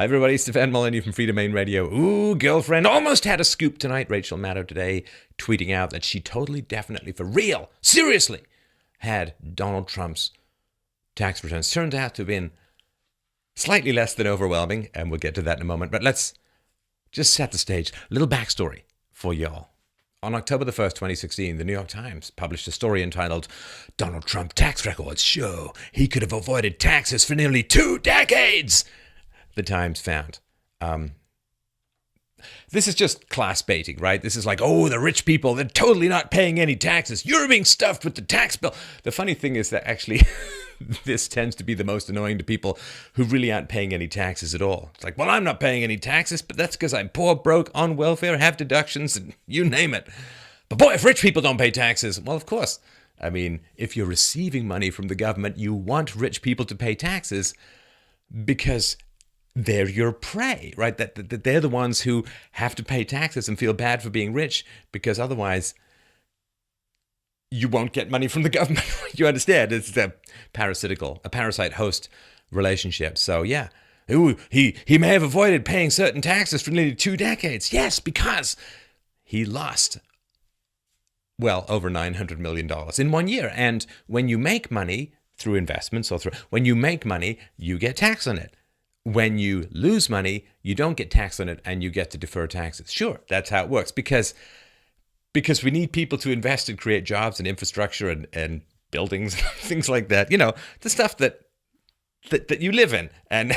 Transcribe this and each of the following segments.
Hi everybody, Stefan Molyneux from Free Domain Radio. Ooh, girlfriend almost had a scoop tonight. Rachel Maddow today tweeting out that she totally, definitely, for real, seriously, had Donald Trump's tax returns. Turned out to have been slightly less than overwhelming, and we'll get to that in a moment. But let's just set the stage. A little backstory for y'all. On October the 1st, 2016, the New York Times published a story entitled, "Donald Trump Tax Records Show He Could Have Avoided Taxes for Nearly 2 Decades." The Times found. This is just class baiting, right? This is like, oh, the rich people, they're totally not paying any taxes. You're being stuffed with the tax bill. The funny thing is that actually this tends to be the most annoying to people who really aren't paying any taxes at all. It's like, well, I'm not paying any taxes, but that's because I'm poor, broke, on welfare, have deductions, and you name it. But boy, if rich people don't pay taxes, well, of course. I mean, if you're receiving money from the government, you want rich people to pay taxes because they're your prey, right? That they're the ones who have to pay taxes and feel bad for being rich because otherwise you won't get money from the government. You understand? It's a parasite-host relationship. So yeah, ooh, he may have avoided paying certain taxes for nearly 2 decades. Yes, because he lost, well, over $900 million in 1 year. And when you make money through investments when you make money, you get tax on it. When you lose money, you don't get tax on it and you get to defer taxes. Sure, that's how it works because we need people to invest and create jobs and infrastructure and buildings, things like that. You know, the stuff that you live in and,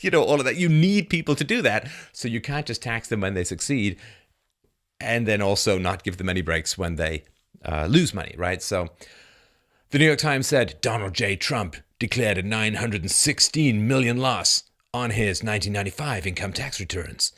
you know, all of that. You need people to do that. So you can't just tax them when they succeed and then also not give them any breaks when they lose money, right? So the New York Times said Donald J. Trump declared a $916 million loss on his 1995 income tax returns.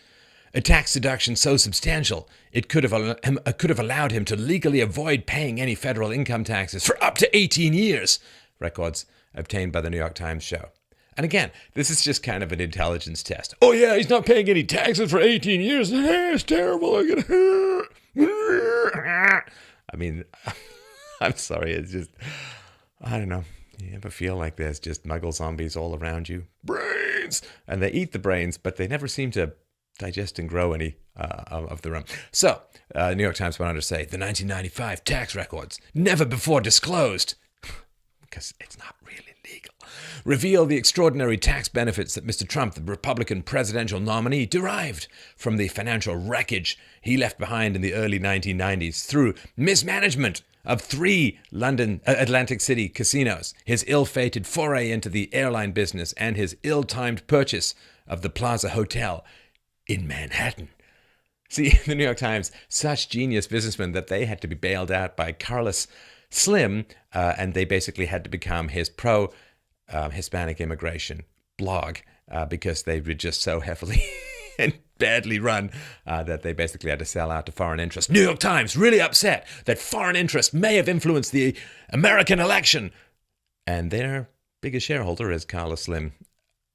A tax deduction so substantial, it could have allowed him to legally avoid paying any federal income taxes for up to 18 years, records obtained by the New York Times show. And again, this is just kind of an intelligence test. Oh yeah, he's not paying any taxes for 18 years. It's terrible. I mean, I'm sorry, it's just, I don't know. You ever feel like there's just muggle zombies all around you? Brains! And they eat the brains, but they never seem to digest and grow any of their own. So, New York Times went on to say, the 1995 tax records, never before disclosed, because it's not really legal, reveal the extraordinary tax benefits that Mr. Trump, the Republican presidential nominee, derived from the financial wreckage he left behind in the early 1990s through mismanagement of 3 London Atlantic City casinos, his ill-fated foray into the airline business, and his ill-timed purchase of the Plaza Hotel in Manhattan. See, the New York Times, such genius businessmen that they had to be bailed out by Carlos Slim, and they basically had to become his pro-Hispanic immigration blog because they were just so heavily and badly run that they basically had to sell out to foreign interests. New York Times really upset that foreign interests may have influenced the American election. And their biggest shareholder is Carlos Slim,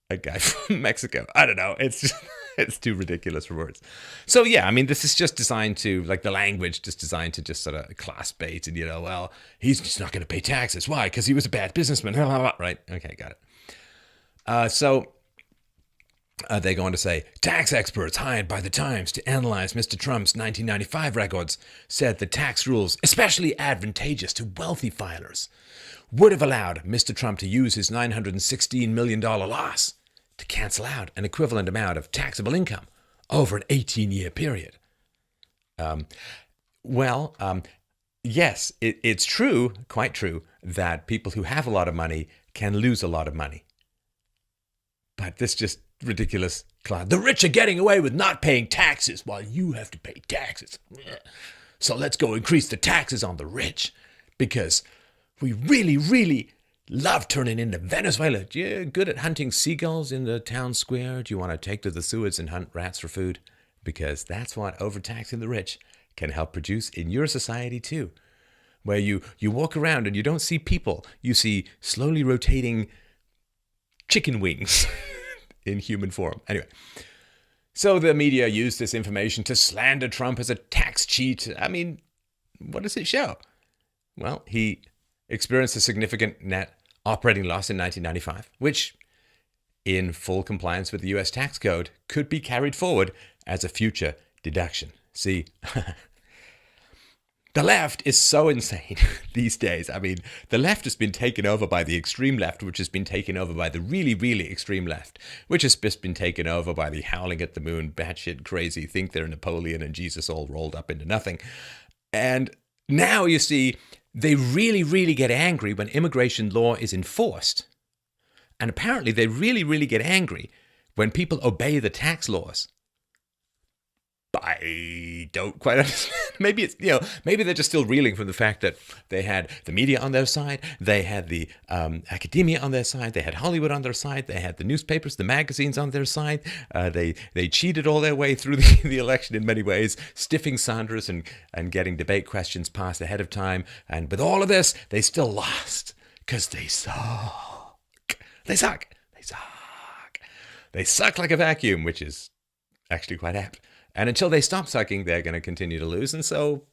a guy from Mexico. I don't know. It's just, it's too ridiculous for words. So yeah, I mean, this is just designed to, like the language, just designed to just sort of class bait and, you know, well, he's just not going to pay taxes. Why? Because he was a bad businessman. Right? Okay, got it. So they go on to say, tax experts hired by the Times to analyze Mr. Trump's 1995 records said the tax rules, especially advantageous to wealthy filers, would have allowed Mr. Trump to use his $916 million loss to cancel out an equivalent amount of taxable income over an 18-year period. Yes, it's true, quite true, that people who have a lot of money can lose a lot of money. But this just ridiculous class. The rich are getting away with not paying taxes while you have to pay taxes. So let's go increase the taxes on the rich because we really, really love turning into Venezuela. You're good at hunting seagulls in the town square. Do you want to take to the sewers and hunt rats for food? Because that's what overtaxing the rich can help produce in your society too, where you walk around and you don't see people. You see slowly rotating chicken wings in human form. Anyway, so the media used this information to slander Trump as a tax cheat. I mean, what does it show? Well, he experienced a significant net operating loss in 1995, which in full compliance with the US tax code could be carried forward as a future deduction. See, the left is so insane these days. I mean, the left has been taken over by the extreme left, which has been taken over by the really, really extreme left, which has just been taken over by the howling at the moon, batshit crazy, think they're Napoleon and Jesus all rolled up into nothing. And now you see, they really, really get angry when immigration law is enforced. And apparently they really, really get angry when people obey the tax laws. I don't quite understand. Maybe it's, maybe they're just still reeling from the fact that they had the media on their side, they had the academia on their side, they had Hollywood on their side, they had the newspapers, the magazines on their side. They cheated all their way through the election in many ways, stiffing Sanders and getting debate questions passed ahead of time. And with all of this, they still lost because they suck. They suck. They suck. They suck like a vacuum, which is actually quite apt. And until they stop sucking, they're going to continue to lose. And so,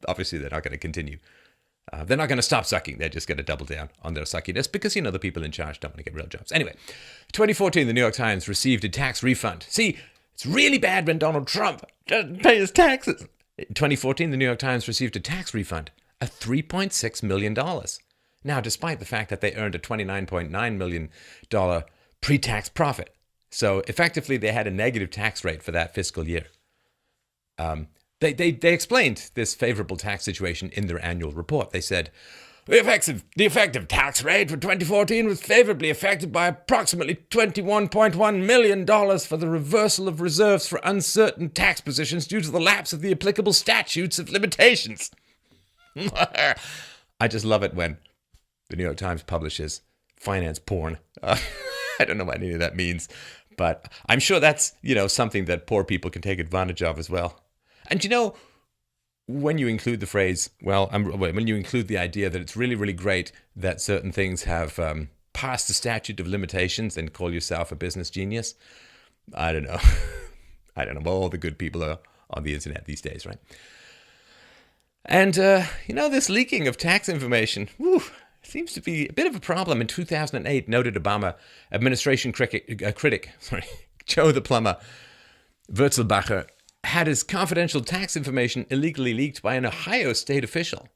obviously, they're not going to continue. They're not going to stop sucking. They're just going to double down on their suckiness because, the people in charge don't want to get real jobs. Anyway, 2014, the New York Times received a tax refund. See, it's really bad when Donald Trump doesn't pay his taxes. In 2014, the New York Times received a tax refund of $3.6 million. Now, despite the fact that they earned a $29.9 million pre-tax profit. So effectively, they had a negative tax rate for that fiscal year. They explained this favorable tax situation in their annual report. They said, the effective tax rate for 2014 was favorably affected by approximately $21.1 million for the reversal of reserves for uncertain tax positions due to the lapse of the applicable statutes of limitations. I just love it when the New York Times publishes finance porn. I don't know what any of that means. But I'm sure that's, something that poor people can take advantage of as well. And when you include the phrase, when you include the idea that it's really, really great that certain things have passed the statute of limitations and call yourself a business genius, I don't know. I don't know. All the good people are on the internet these days, right? And, this leaking of tax information, seems to be a bit of a problem. In 2008, noted Obama administration critic Joe the Plumber Wurzelbacher had his confidential tax information illegally leaked by an Ohio state official.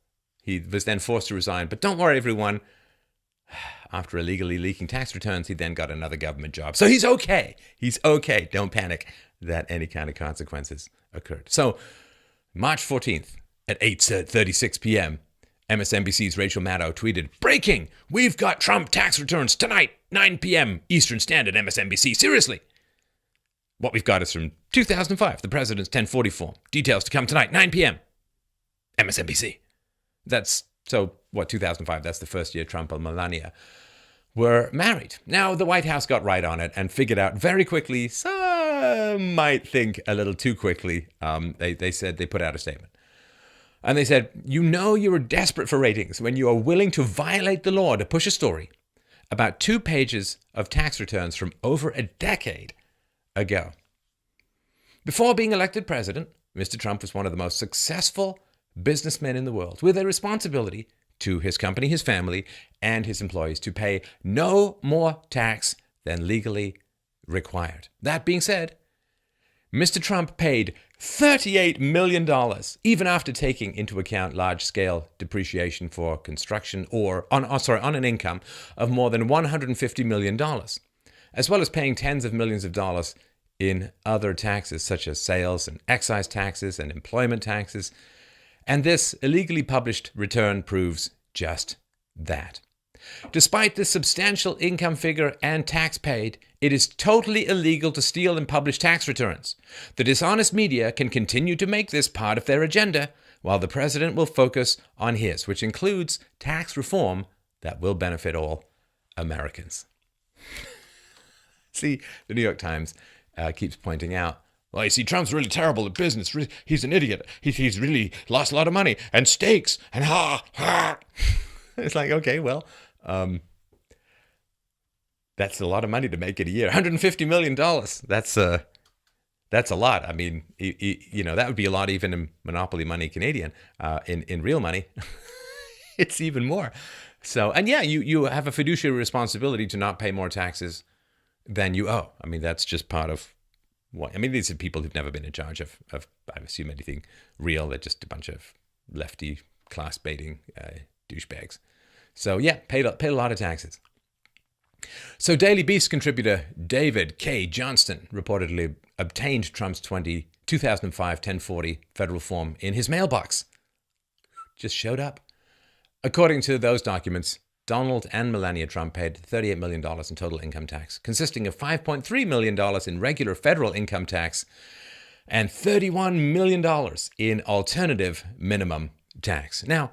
He was then forced to resign. But don't worry, everyone. After illegally leaking tax returns, he then got another government job. So he's okay. He's okay. Don't panic that any kind of consequences occurred. So March 14th at 8:36 p.m., MSNBC's Rachel Maddow tweeted, "Breaking! We've got Trump tax returns tonight, 9 p.m. Eastern Standard, MSNBC. Seriously." What we've got is from 2005, the president's 1040 form. Details to come tonight, 9 p.m. MSNBC. That's, 2005, that's the first year Trump and Melania were married. Now, the White House got right on it and figured out very quickly, some might think a little too quickly, they said, they put out a statement. And they said, you were desperate for ratings when you are willing to violate the law to push a story about 2 pages of tax returns from over a decade ago. Before being elected president, Mr. Trump was one of the most successful businessmen in the world with a responsibility to his company, his family, and his employees to pay no more tax than legally required. That being said, Mr. Trump paid $38 million, even after taking into account large-scale depreciation for construction on an income of more than $150 million, as well as paying tens of millions of dollars in other taxes such as sales and excise taxes and employment taxes. And this illegally published return proves just that. Despite this substantial income figure and tax paid, it is totally illegal to steal and publish tax returns. The dishonest media can continue to make this part of their agenda, while the president will focus on his, which includes tax reform that will benefit all Americans. See, the New York Times keeps pointing out, well, you see, Trump's really terrible at business. He's an idiot. He's really lost a lot of money and stakes and It's like, okay, well, that's a lot of money to make in a year. $150 million. That's a lot. I mean, that would be a lot even in monopoly money Canadian. In real money, it's even more. So, and yeah, you have a fiduciary responsibility to not pay more taxes than you owe. I mean, that's just part of what, I mean, these are people who've never been in charge of I assume, anything real. They're just a bunch of lefty class baiting douchebags. So yeah, paid a lot of taxes. So Daily Beast contributor David K. Johnston reportedly obtained Trump's 2005 1040 federal form in his mailbox. Just showed up. According to those documents, Donald and Melania Trump paid $38 million in total income tax, consisting of $5.3 million in regular federal income tax and $31 million in alternative minimum tax. Now,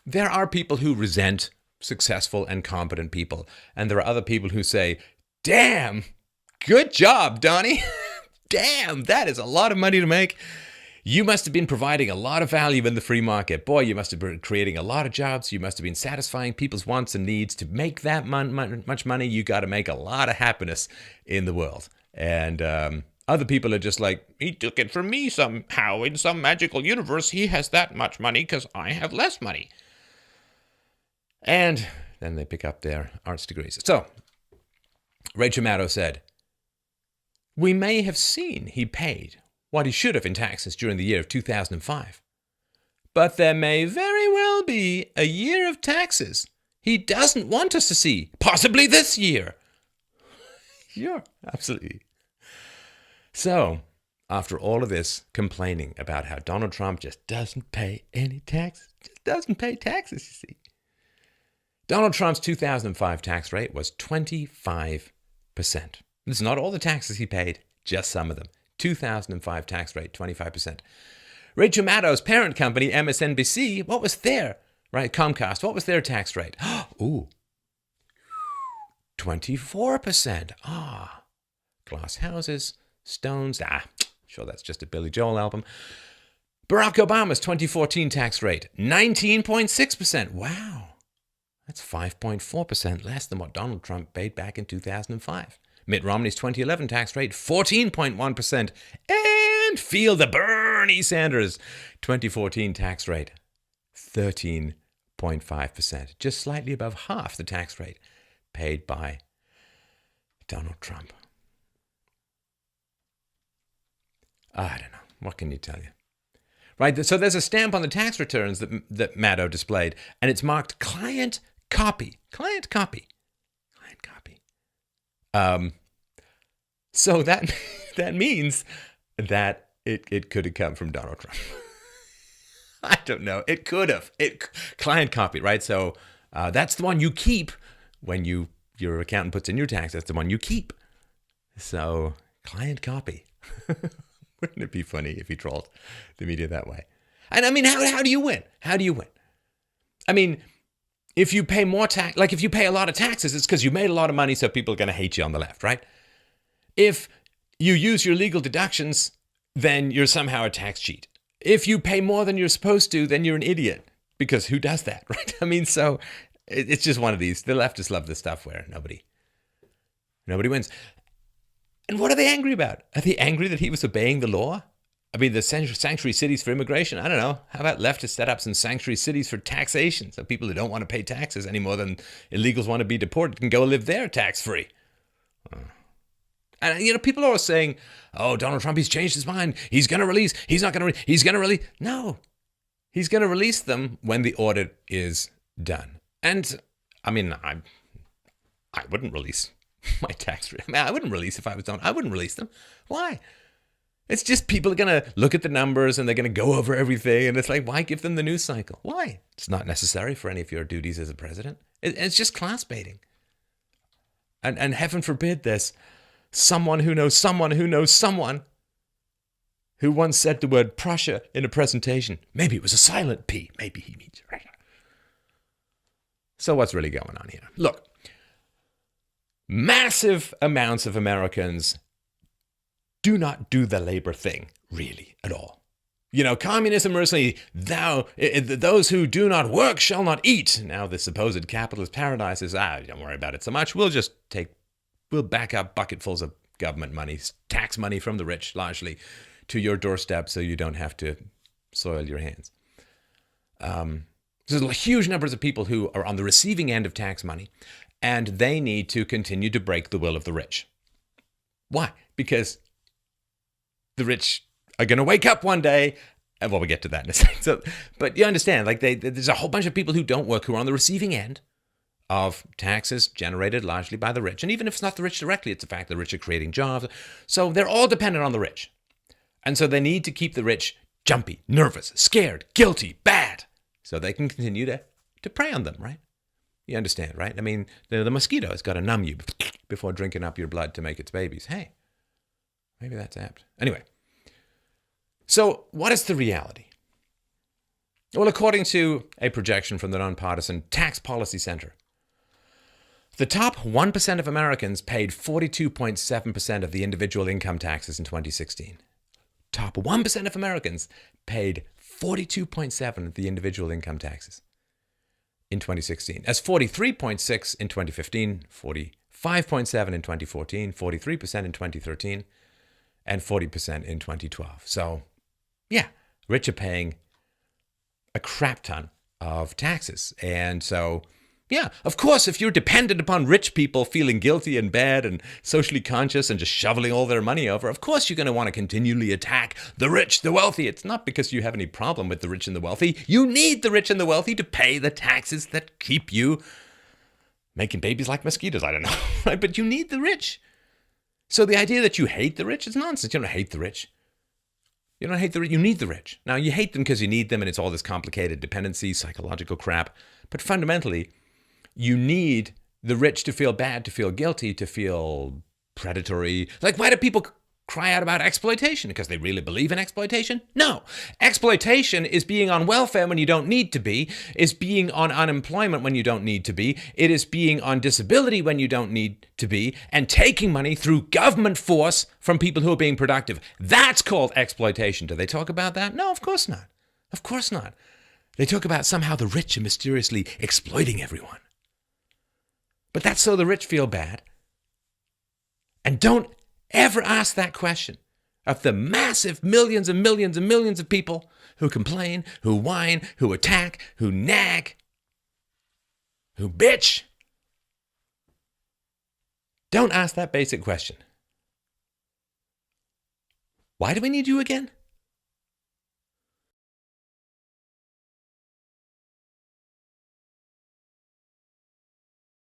there are people who resent successful and competent people, and there are other people who say, damn, good job, Donnie. Damn, that is a lot of money to make. You must have been providing a lot of value in the free market. Boy, you must have been creating a lot of jobs. You must have been satisfying people's wants and needs. To make that much money, you got to make a lot of happiness in the world. And other people are just like, he took it from me somehow. In some magical universe, he has that much money because I have less money. And then they pick up their arts degrees. So, Rachel Maddow said, we may have seen he paid what he should have in taxes during the year of 2005. But there may very well be a year of taxes he doesn't want us to see, possibly this year. Sure, absolutely. So, after all of this complaining about how Donald Trump just doesn't pay any taxes, just doesn't pay taxes, you see. Donald Trump's 2005 tax rate was 25%. This is not all the taxes he paid, just some of them. 2005 tax rate, 25%. Rachel Maddow's parent company, MSNBC, what was their, right, Comcast, what was their tax rate? Ooh, 24%. Glass houses, stones, sure that's just a Billy Joel album. Barack Obama's 2014 tax rate, 19.6%. Wow. That's 5.4% less than what Donald Trump paid back in 2005. Mitt Romney's 2011 tax rate, 14.1%. And feel the Bernie Sanders 2014 tax rate, 13.5%. Just slightly above half the tax rate paid by Donald Trump. I don't know. What can you tell you? Right, so there's a stamp on the tax returns that Maddow displayed, and it's marked client copy. Client copy. Client copy. So that means that it could have come from Donald Trump. I don't know. It could have. Client copy, right? So that's the one you keep when your accountant puts in your tax. That's the one you keep. So client copy. Wouldn't it be funny if he trolled the media that way? And I mean, how do you win? How do you win? I mean, if you pay more tax, like if you pay a lot of taxes, it's because you made a lot of money, so people are going to hate you on the left, right? If you use your legal deductions, then you're somehow a tax cheat. If you pay more than you're supposed to, then you're an idiot, because who does that, right? I mean, so it's just one of these. The leftists love this stuff where nobody wins. And what are they angry about? Are they angry that he was obeying the law? I mean, the sanctuary cities for immigration, I don't know. How about leftists set up some sanctuary cities for taxation? So people who don't want to pay taxes any more than illegals want to be deported can go live there tax-free. And, people are always saying, oh, Donald Trump, he's changed his mind. He's going to release. He's not going to he's going to release. No. He's going to release them when the audit is done. And, I mean, I wouldn't release my tax rate. I mean, I wouldn't release if I was Donald. I wouldn't release them. Why? It's just people are going to look at the numbers and they're going to go over everything. And it's like, why give them the news cycle? Why? It's not necessary for any of your duties as a president. It's just class baiting. And heaven forbid there's someone who knows someone who knows someone who once said the word Prussia in a presentation. Maybe it was a silent P. Maybe he means Russia. So what's really going on here? Look, massive amounts of Americans do not do the labor thing, really, at all. Communism merely, those who do not work shall not eat. Now the supposed capitalist paradise is, don't worry about it so much. We'll back up bucketfuls of government money, tax money from the rich, largely, to your doorstep so you don't have to soil your hands. There's huge numbers of people who are on the receiving end of tax money, and they need to continue to break the will of the rich. Why? Because the rich are going to wake up one day, and well, we'll get to that in a second. So, but you understand, like there's a whole bunch of people who don't work who are on the receiving end of taxes generated largely by the rich. And even if it's not the rich directly, it's the fact the rich are creating jobs. So they're all dependent on the rich. And so they need to keep the rich jumpy, nervous, scared, guilty, bad, so they can continue to prey on them, right? You understand, right? I mean, the mosquito has got to numb you before drinking up your blood to make its babies. Hey, maybe that's apt. Anyway, so what is the reality? Well, according to a projection from the nonpartisan Tax Policy Center, the top 1% of Americans paid 42.7% of the individual income taxes in 2016. Top 1% of Americans paid 42.7% of the individual income taxes in 2016, as 43.6% in 2015, 45.7% in 2014, 43% in 2013, and 40% in 2012. So, yeah, rich are paying a crap ton of taxes. And so, yeah, of course, if you're dependent upon rich people feeling guilty and bad and socially conscious and just shoveling all their money over, of course you're going to want to continually attack the rich, the wealthy. It's not because you have any problem with the rich and the wealthy. You need the rich and the wealthy to pay the taxes that keep you making babies like mosquitoes. I don't know, right? But you need the rich. So the idea that you hate the rich is nonsense. You don't hate the rich. You don't hate the rich. You need the rich. Now, you hate them because you need them, and it's all this complicated dependency, psychological crap. But fundamentally, you need the rich to feel bad, to feel guilty, to feel predatory. Like, why do people cry out about exploitation? Because they really believe in exploitation? No. Exploitation is being on welfare when you don't need to be, is being on unemployment when you don't need to be, it is being on disability when you don't need to be, and taking money through government force from people who are being productive. That's called exploitation. Do they talk about that? No, of course not. Of course not. They talk about somehow the rich are mysteriously exploiting everyone. But that's so the rich feel bad. And don't ever ask that question of the massive millions and millions and millions of people who complain, who whine, who attack, who nag, who bitch. Don't ask that basic question. Why do we need you again?